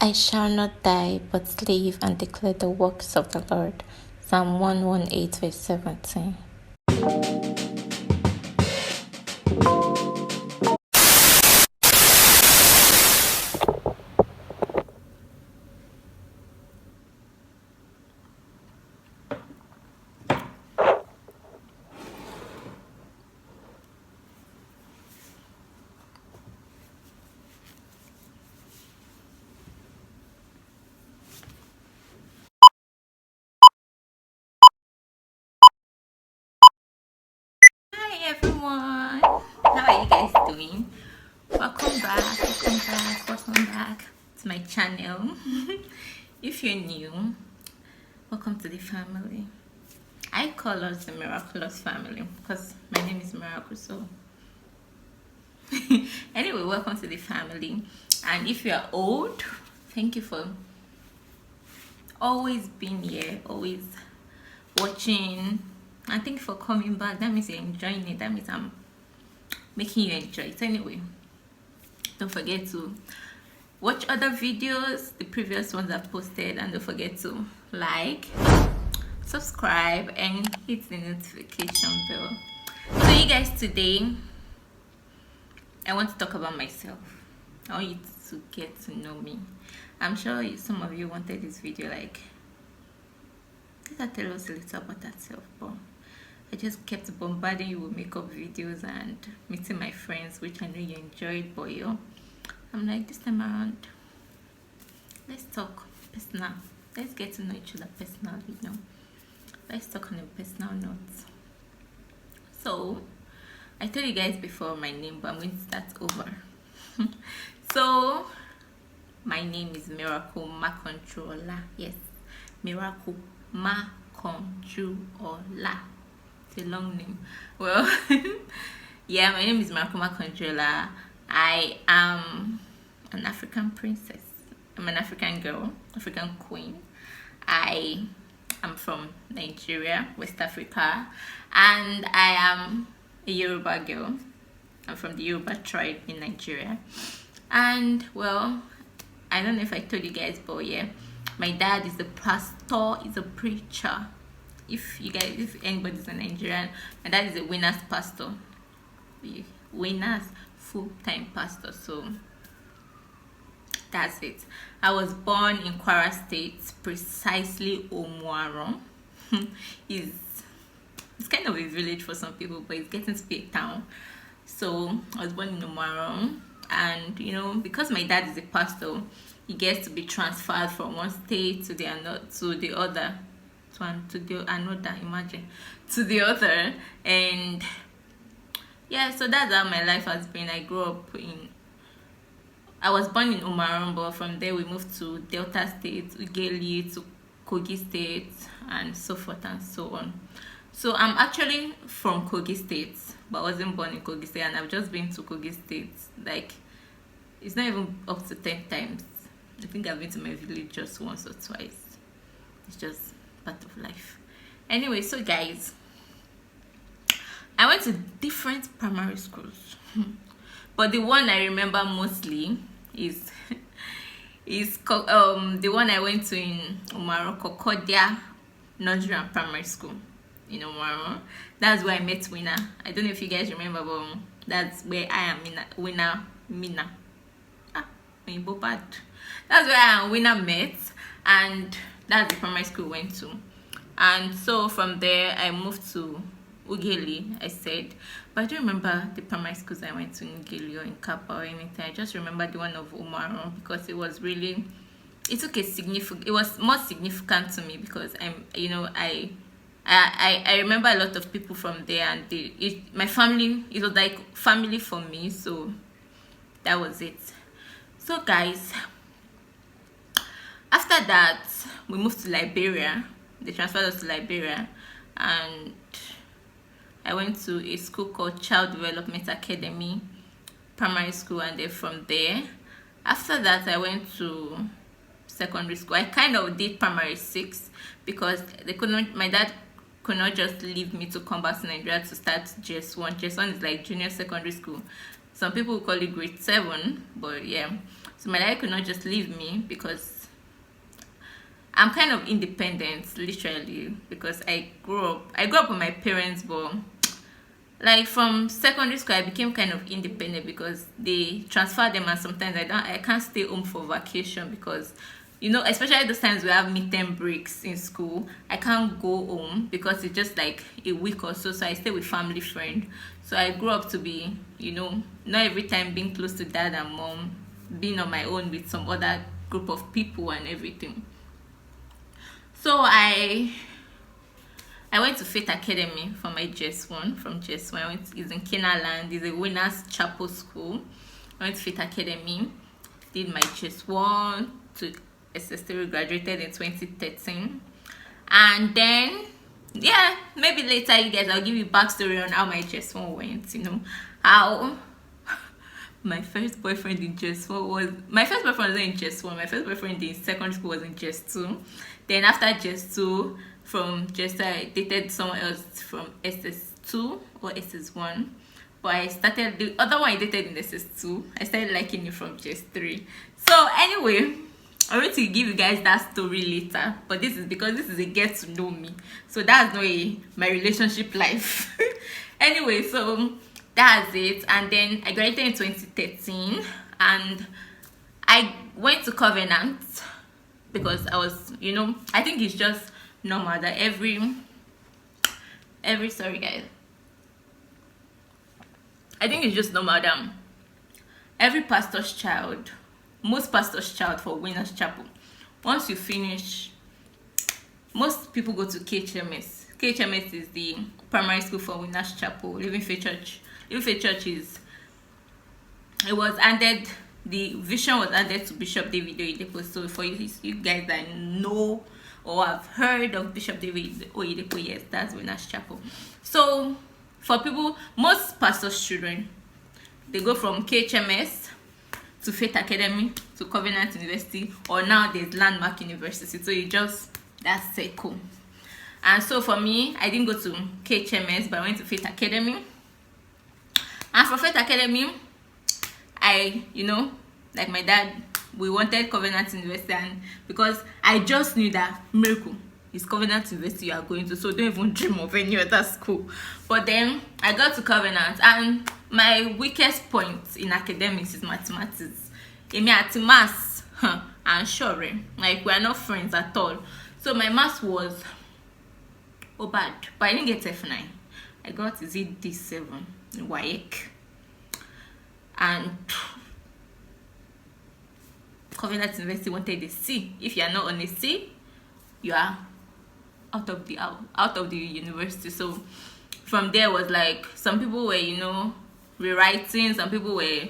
I shall not die, but live and declare the works of the Lord. Psalm 118, verse 17. Hi everyone, how are you guys doing? Welcome back to my channel. If you're new, welcome to the family. I call us the miraculous family because my name is Miracle. So anyway, welcome to the family. And if you are old, thank you for always being here, always watching. And thank you for coming back. That means you're enjoying it. That means I'm making you enjoy it. Anyway, don't forget to watch other videos, the previous ones I've posted, and don't forget to like, subscribe, and hit the notification bell. So you guys, today I want to talk about myself. I want you to get to know me. I'm sure some of you wanted this video, like, let her tell us a little about herself, but I just kept bombarding you with makeup videos and meeting my friends, which I know you enjoyed, but I'm like, this time around, let's talk personal. Let's get to know each other personally, Let's talk on a personal note. So, I told you guys before my name, but I'm going to start over. So, my name is Miracle Makanjuola. Yes, Miracle Makanjuola. It's a long name. Well, yeah, my name is Miracle Makanjuola. I am an African princess. I'm an African girl, African queen. I am from Nigeria, West Africa, and I am a Yoruba girl. I'm from the Yoruba tribe in Nigeria. And well, I don't know if I told you guys, but yeah, my dad is a pastor, is a preacher. If anybody's a Nigerian, my dad is a winner's pastor, winner's full-time pastor. So that's it. I was born in Kwara State, precisely Omuaron. It's kind of a village for some people, but it's getting to be a town. So I was born in Omuaron, and because my dad is a pastor, he gets to be transferred from one state to the other, to the other, and yeah, so that's how my life has been. I was born in Umaran, but from there we moved to Delta State, Ughelli, to Kogi State, and so forth and so on. So I'm actually from Kogi State, but I wasn't born in Kogi State, and I've just been to Kogi State, like, it's not even up to 10 times. I think I've been to my village just once or twice. It's just part of life. Anyway, so guys, I went to different primary schools, but the one I remember mostly is the one I went to in Umaro, Concordia Nigerian Primary School in Umaro. That's where I met Winner. I don't know if you guys remember, but that's where I am. Mina. That's where I and Winner met, and that's the primary school we went to. And so from there I moved to Ughelli, I said, but I don't remember the primary schools I went to in Ughelli or in Kappa or anything. I just remember the one of Umaron, because it was more significant to me, because I remember a lot of people from there, and my family, it was like family for me, so that was it. So guys, after that we moved to Liberia. They transferred us to Liberia, and I went to a school called Child Development Academy Primary School, and then from there, after that, I went to secondary school. I kind of did primary 6 because my dad could not just leave me to come back to Nigeria to start JS1. JS1 is like junior secondary school. Some people call it grade 7, but yeah. So my dad could not just leave me because I'm kind of independent, literally, because I grew up with my parents, but like from secondary school I became kind of independent because they transferred them, and sometimes I can't stay home for vacation because, you know, especially those times we have midterm breaks in school, I can't go home because it's just like a week or so. So I stay with family friend. So I grew up to be, you know, not every time being close to dad and mom, being on my own with some other group of people and everything. So I went to Faith Academy for my JS1. From JS1, it's in Kenaland. It's a Winners Chapel school. I went to Faith Academy, did my JS1 to SS3, graduated in 2013. And then, yeah, maybe later you guys, I'll give you backstory on how my JS1 went, you know, how my first boyfriend in JS1 was, my first boyfriend was in JS1, my first boyfriend in secondary school was in JS2. Then after JS2, from JS2 I dated someone else from SS2 or SS1, but I started, the other one I dated in SS2, I started liking it from JS3. So anyway, I'm going to give you guys that story later, but this is because this is a get to know me, so that's not my relationship life. Anyway, so that's it. And then I graduated in 2013, and I went to Covenant because I was, you know, I think it's just normal that every sorry guys, I think it's just normal that every pastor's child, most pastor's child for Winners Chapel, once you finish, most people go to KHMS. KHMS is the primary school for Winners Chapel. Living Faith Church is, it was added, the vision was added to Bishop David Oyedepo. So for you guys that know or have heard of Bishop David Oyedepo, yes, that's Winners Chapel. So for people, most pastors' children, they go from KHMS to Faith Academy to Covenant University, or now there's Landmark University. So you just, that's so cool. And so for me, I didn't go to KHMS, but I went to Faith Academy. And for Faith Academy, I, you know, like my dad, we wanted Covenant University, and because I just knew that Miracle is Covenant University you are going to, so don't even dream of any other school. But then I got to Covenant, and my weakest point in academics is mathematics. Emi at maths, and sure, like we are not friends at all. So my maths was bad, but I didn't get F9. I got D7 in WAEC, and Covenant University wanted a C. If you are not on a C, you are out of the university. So from there was like, some people were, you know, rewriting, some people were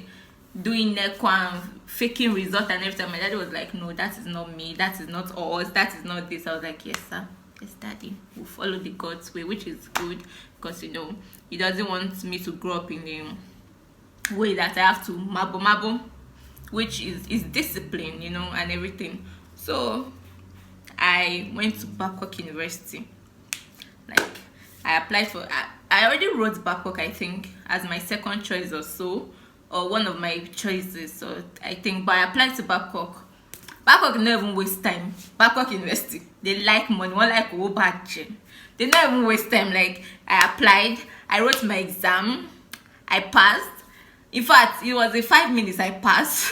doing NECWA, faking result and everything. My daddy was like, no, that is not me, that is not us, that is not this. I was like, yes sir, yes daddy, we'll follow the God's way, which is good, because, you know, he doesn't want me to grow up in the way that I have to mabo, which is discipline, you know, and everything. So I went to Babcock University. Like, I applied for, I already wrote Babcock, I think, as my second choice or so, or one of my choices, so I think, but I applied to Babcock. Babcock never even waste time. Babcock University, they like money, one like badge. They never even waste time. Like, I applied, I wrote my exam, I passed. In fact, it was in 5 minutes I passed.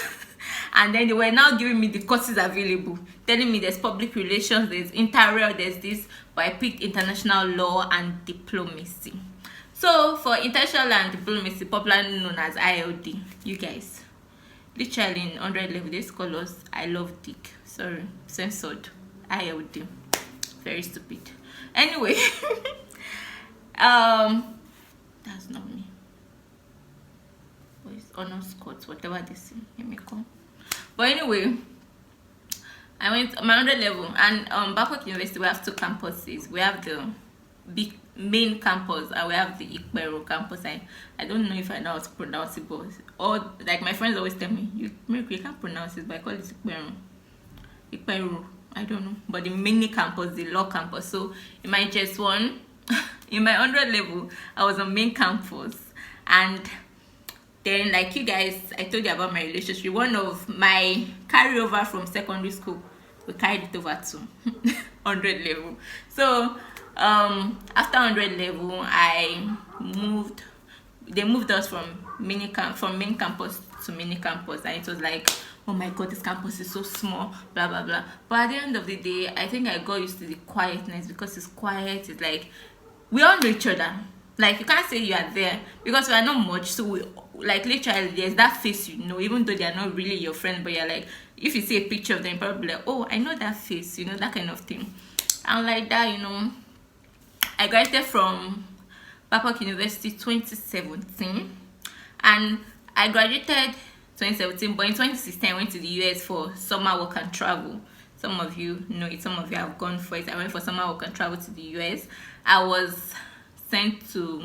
And then they were now giving me the courses available, telling me there's public relations, there's interior, there's this, but I picked international law and diplomacy. So for international law and diplomacy, popularly known as ILD, you guys, literally in 100 level, they call us I love dick. Sorry, censored. ILD. Very stupid. Anyway, that's not me. What is honor Scott, whatever they say. Let me come. But anyway, I went my 100 level, and Babcock University, we have two campuses. We have the big main campus, and we have the Enquiry campus. I don't know if I know how to pronounce it, but or like my friends always tell me, you can't pronounce it, but I call it Enquiry. I don't know, but the mini campus, the law campus. So in my JS1, in my 100 level, I was on main campus, and Then, like you guys, I told you about my relationship. One of my carryover from secondary school, we carried it over to 100 level. So after 100 level, I moved. They moved us from main campus to mini campus, and it was like, oh my god, this campus is so small, blah blah blah. But at the end of the day, I think I got used to the quietness, because it's quiet. It's like we all know each other. Like, you can't say you are there because we are not much. So we, like, literally, there's that face, you know, even though they are not really your friend, but you're like, if you see a picture of them, probably like, oh, I know that face, you know, that kind of thing. And like that, you know, I graduated from Babcock University 2017, and I graduated 2017, but in 2016 I went to the US for summer work and travel. Some of you know it, some of you have gone for it. I went for summer work and travel to the US. I was sent to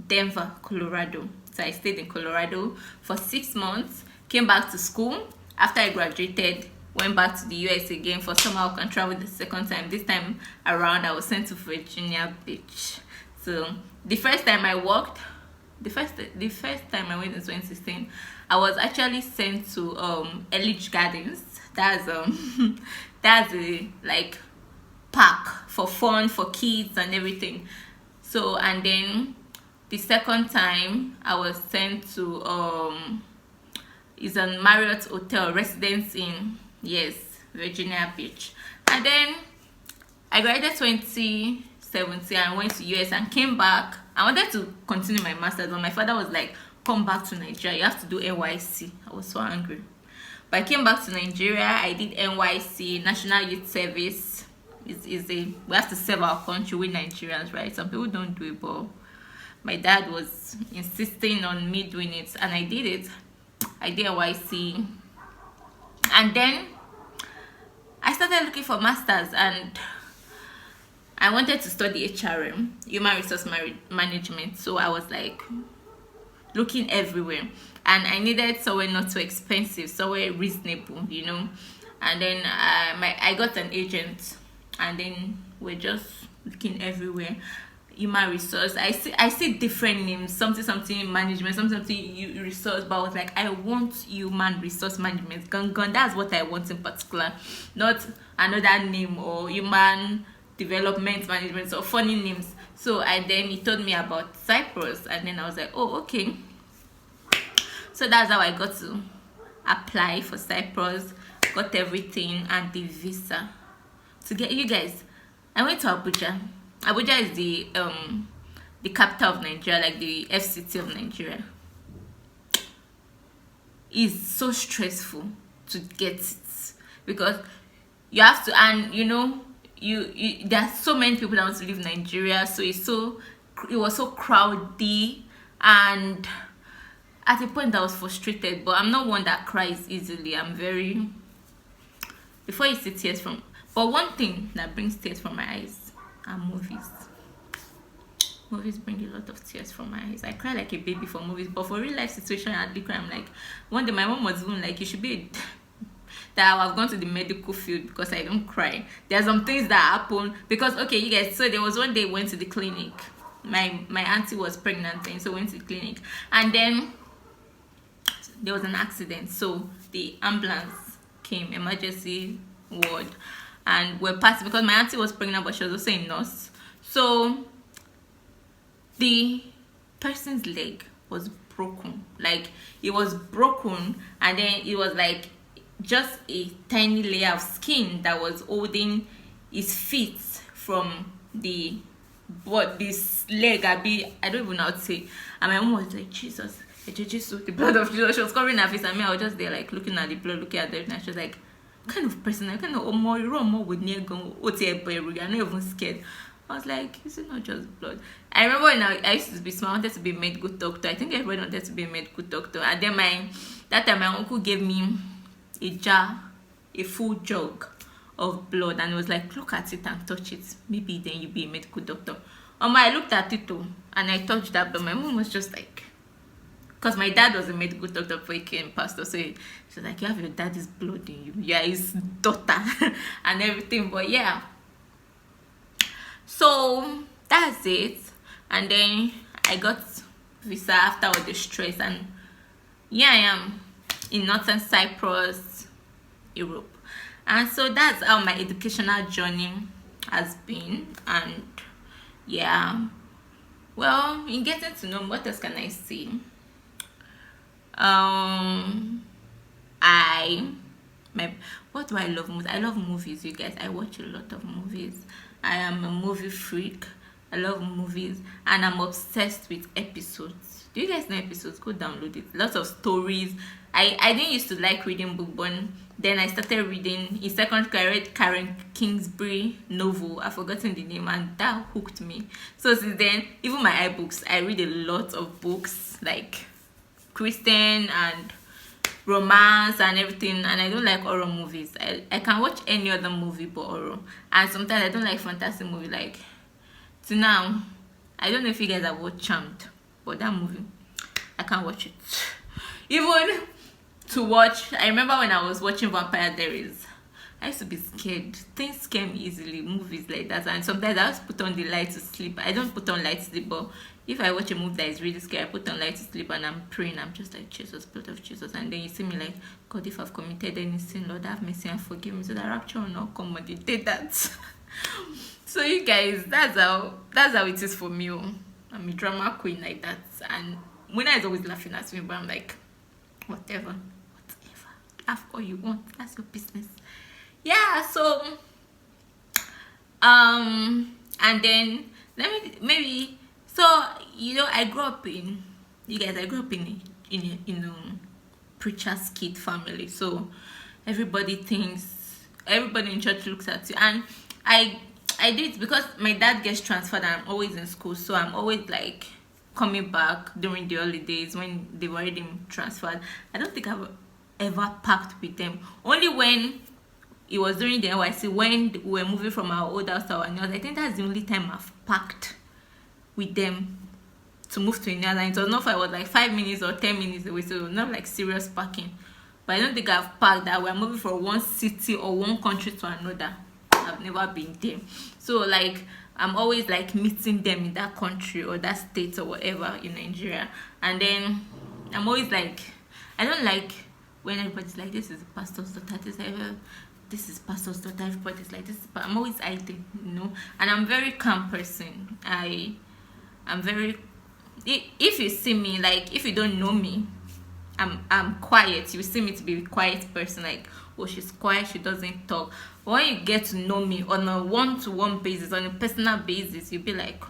Denver, Colorado. So I stayed in Colorado for 6 months, came back to school. After I graduated, went back to the US again for summer work and travel the second time. This time around, I was sent to Virginia Beach. So the first time I worked, the first time I went in 2016, I was actually sent to Elledge Gardens. That's that's a like park for fun for kids and everything. So, and then the second time I was sent to is a Marriott Hotel Residence Inn, yes, Virginia Beach. And then I graduated 2017 and went to US and came back. I wanted to continue my master's, but my father was like, come back to Nigeria, you have to do NYC. I was so angry, but I came back to Nigeria. I did NYC, National Youth Service. We have to serve our country with Nigerians, right? Some people don't do it, but my dad was insisting on me doing it, and I did it. I did NYC, and then I started looking for masters, and I wanted to study HRM, Human Resource Management. So I was like looking everywhere, and I needed somewhere not too expensive, somewhere reasonable, you know. And then I got an agent, and then we're just looking everywhere. Human resource, I see different names, something management, something resource, but I was like, I want human resource management. Gun, that's what I want in particular, not another name or human development management or funny names. So then he told me about Cyprus, and then I was like, oh, okay. So that's how I got to apply for Cyprus, got everything, and the visa. To get you guys, I went to Abuja. Abuja is the capital of Nigeria, like the FCT of Nigeria. It's so stressful to get it, because you have to, and you know, you there are so many people that want to leave Nigeria, so it was so crowded, and at a point I was frustrated. But I'm not one that cries easily. I'm very, before you see tears from, but one thing that brings tears from my eyes are movies. Movies bring a lot of tears from my eyes. I cry like a baby for movies, but for real life situation I hardly cry. I'm like, one day my mom was even like, you should be that I have gone to the medical field because I don't cry. There are some things that happen because, okay, you guys, so there was one day I went to the clinic. My auntie was pregnant, and so went to the clinic, and then there was an accident. So the ambulance came, emergency ward, and we're passing because my auntie was pregnant, but she was also a nurse. So the person's leg was broken, like it was broken, and then it was like just a tiny layer of skin that was holding his feet from the, but this leg, I don't even know how to say. And my mom was like, Jesus, the blood of Jesus. She was covering her face, and me, I was just there like looking at the blood, looking at everything. And she was like, what kind of person? I kind of more with near gun. You're not even scared. I was like, this is not just blood. I remember when I used to be small, I wanted to be a medical doctor. I think everybody wanted to be a medical doctor. And then that time my uncle gave me a full jug of blood, and it was like, look at it and touch it. Maybe then you'll be a medical doctor. I looked at it too, and I touched that, but my mom was just like, because my dad was a medical doctor before he became pastor, so she was like, you have your daddy's blood in you. Yeah, his daughter and everything. But yeah, so that's it. And then I got visa after all the stress, and here I am in northern Cyprus, Europe. And so that's how my educational journey has been. And yeah, well, in getting to know, what else can I say? What do I love most? I love movies, you guys. I watch a lot of movies. I am a movie freak. I love movies, and I'm obsessed with episodes. Do you guys know episodes? Go download it. Lots of stories. I didn't used to like reading book, but then I started reading. In second grade, I read Karen Kingsbury novel. I've forgotten the name, and that hooked me. So since then, even my iBooks, I read a lot of books like Christian and romance and everything. And I don't like horror movies. I can watch any other movie but horror. And sometimes I don't like fantasy movie. Like to now, I don't know if you guys have watched Charmed, but that movie, I can't watch it. Even to watch, I remember when I was watching Vampire Diaries, I used to be scared. Things scare me easily, movies like that. And sometimes I just put on the light to sleep. I don't put on light to sleep, but if I watch a movie that is really scary, I put on light to sleep and I'm praying. I'm just like, Jesus, blood of Jesus. And then you see me like, God, if I've committed any sin, Lord, have mercy and forgive me, so that rapture will not come on the day that. So you guys, that's how it is for me. I'm a drama queen like that. And Muna is always laughing at me, but I'm like, whatever. Laugh all you want. That's your business. Yeah, so and then maybe so I grew up in a preacher's kid family. So everybody in church looks at you, and I did, because my dad gets transferred and I'm always in school, so I'm always like coming back during the holidays when they've already been transferred. I don't think I've ever packed with them. Only when it was during the NYC, when we were moving from our old house to our new house. I think that's the only time I've packed with them to move to a new house. And it was not for, I was like 5 minutes or 10 minutes away, so not like serious packing. But I don't think I've packed that we're moving from one city or one country to another. I've never been there. So like I'm always like meeting them in that country or that state or whatever in Nigeria. And then I'm always like, I don't like when everybody's like, this is the pastor's daughter, this is pastor's daughter, everybody's like this, but I'm always hiding, and I'm very calm person. I'm very, if you see me, like if you don't know me, I'm quiet. You see me to be a quiet person, like, oh, she's quiet, she doesn't talk. But when you get to know me on a one-to-one basis, on a personal basis, you'll be like, oh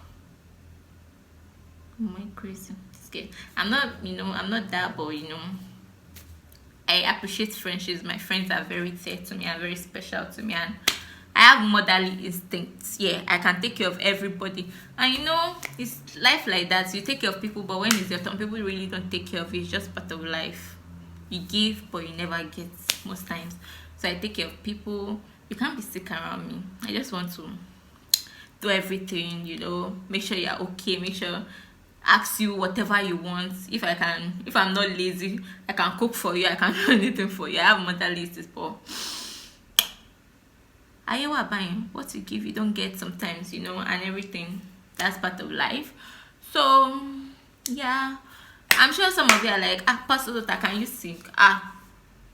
my crazy, scared. I'm not that, but I appreciate friendships. My friends are very dear to me and very special to me, and I have motherly instincts. Yeah, I can take care of everybody. And it's life like that. You take care of people, but when it's your turn, people really don't take care of you. It's just part of life. You give, but you never get most times. So I take care of people. You can't be sick around me. I just want to do everything, make sure you're okay, make sure, ask you whatever you want. If I'm not lazy, I can cook for you, I can do anything for you. I have motherly instincts, but Ayewa buying what you give, you don't get sometimes, and everything. That's part of life. So yeah, I'm sure some of you are like, Pastor Dota, can you sing?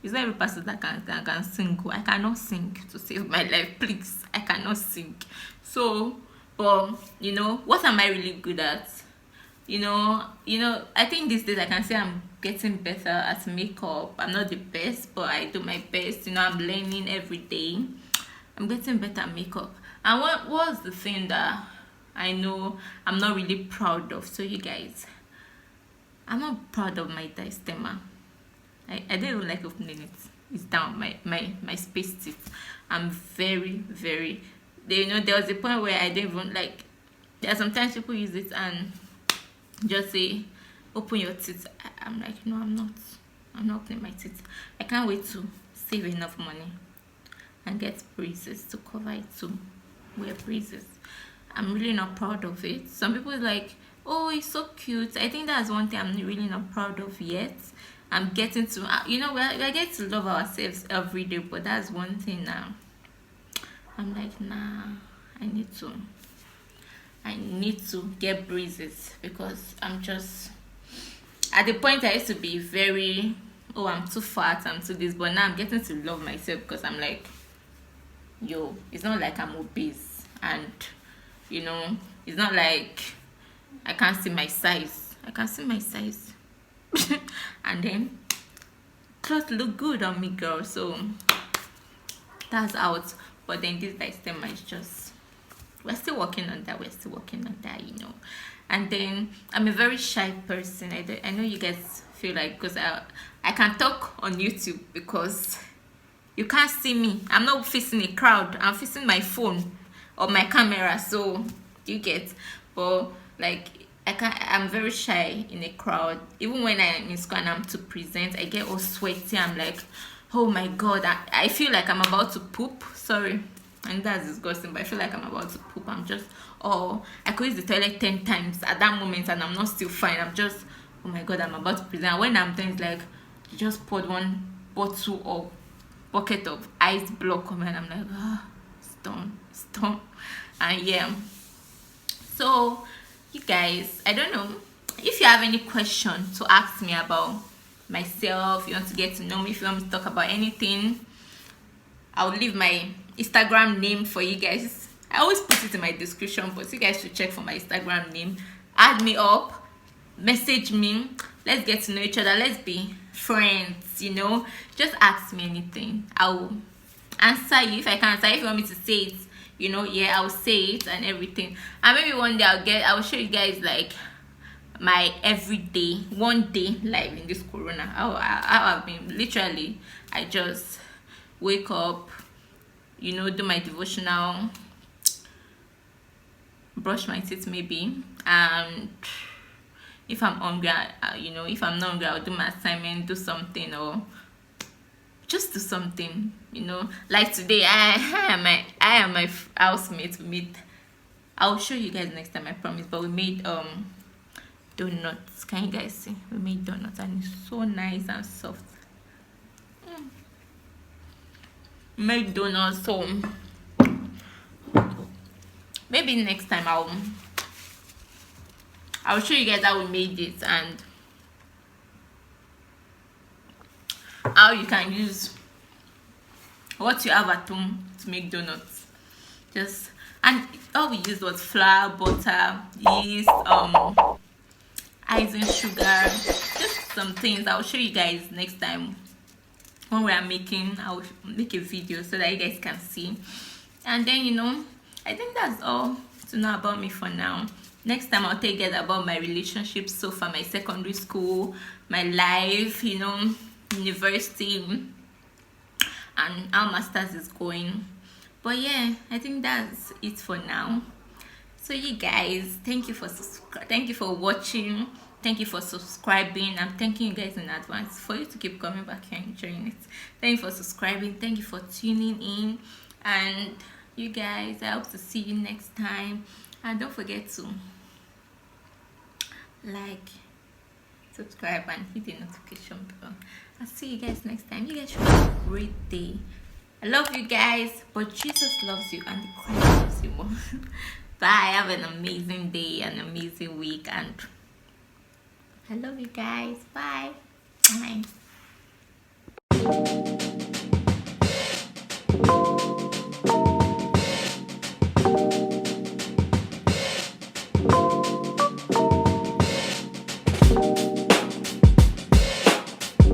It's not every pastor that can sing. I cannot sing, to save my life, please. I cannot sing. So, but what am I really good at? I think these days I can say I'm getting better at makeup. I'm not the best, but I do my best. I'm learning every day. I'm getting better at makeup. And what was the thing that I know I'm not really proud of? So you guys, I'm not proud of my diastema. I don't even like opening it. It's down my space teeth. I'm very, very, there was a point where I didn't even like. There are sometimes people use it and just say, open your teeth. I'm like, no, I'm not opening my teeth. I can't wait to save enough money and get braces to cover it, to wear braces. I'm really not proud of it. Some people are like, oh, it's so cute. I think that's one thing I'm really not proud of yet. I'm getting to, we're getting to love ourselves every day, but that's one thing now. I'm like, nah, I need to get braces, because I'm just at the point I used to be very, oh, I'm too fat, I'm too this, but now I'm getting to love myself because I'm like, yo, it's not like I'm obese, and you know, it's not like I can't see my size. I can see my size. And then clothes look good on me, girl, so that's out. But then this lifestyle is just, we're still working on that, you know. And then I'm a very shy person. I know you guys feel like, because I can talk on YouTube because you can't see me. I'm not facing a crowd, I'm facing my phone or my camera, so you get. But like, I'm very shy in a crowd. Even when I'm in school and I'm to present, I get all sweaty. I'm like, oh my god, I feel like I'm about to poop. Sorry, and that's disgusting, but I feel like I'm about to poop. I'm just, oh, I could use the toilet 10 times at that moment and I'm not still fine. I'm just, oh my god, I'm about to present. When I'm done, it's like you just poured one bottle or bucket of ice block on me, and I'm like, oh, it's done. And yeah, so you guys, I don't know if you have any question to ask me about myself, you want to get to know me, if you want me to talk about anything, I'll leave my Instagram name for you guys. I always put it in my description, but you guys should check for my Instagram name. Add me up, message me, let's get to know each other, let's be friends, you know. Just ask me anything, I'll answer you. If I can answer, if you want me to say it, you know, yeah, I'll say it and everything. And maybe one day I'll show you guys like my everyday, one day life in this corona. How I've been, literally, I just wake up, you know, do my devotional, brush my teeth maybe, and if I'm hungry, you know, if I'm not hungry, I'll do my assignment, do something, or just do something, you know. Like today, I am my housemate. We made, I'll show you guys next time, I promise, but we made donuts. Can you guys see? We made donuts and it's so nice and soft. Made donuts, so maybe next time I'll show you guys how we made it and how you can use what you have at home to make donuts. Just, and all we used was flour, butter, yeast, icing, sugar, just some things. I'll show you guys next time when we are making. I'll make a video so that you guys can see. And then, you know, I think that's all to know about me for now. Next time I'll tell you guys about my relationships so far, my secondary school, my life, you know, university, and how masters is going. But yeah, I think that's it for now. So you guys, thank you for watching, thank you for subscribing. I'm thanking you guys in advance for you to keep coming back here and enjoying it. Thank you for subscribing, thank you for tuning in, and you guys, I hope to see you next time. And don't forget to like, subscribe, and hit the notification bell. I'll see you guys next time. You guys should have a great day. I love you guys, but Jesus loves you and Christ loves you more. Bye. Have an amazing day, an amazing week, and I love you guys. Bye. Bye.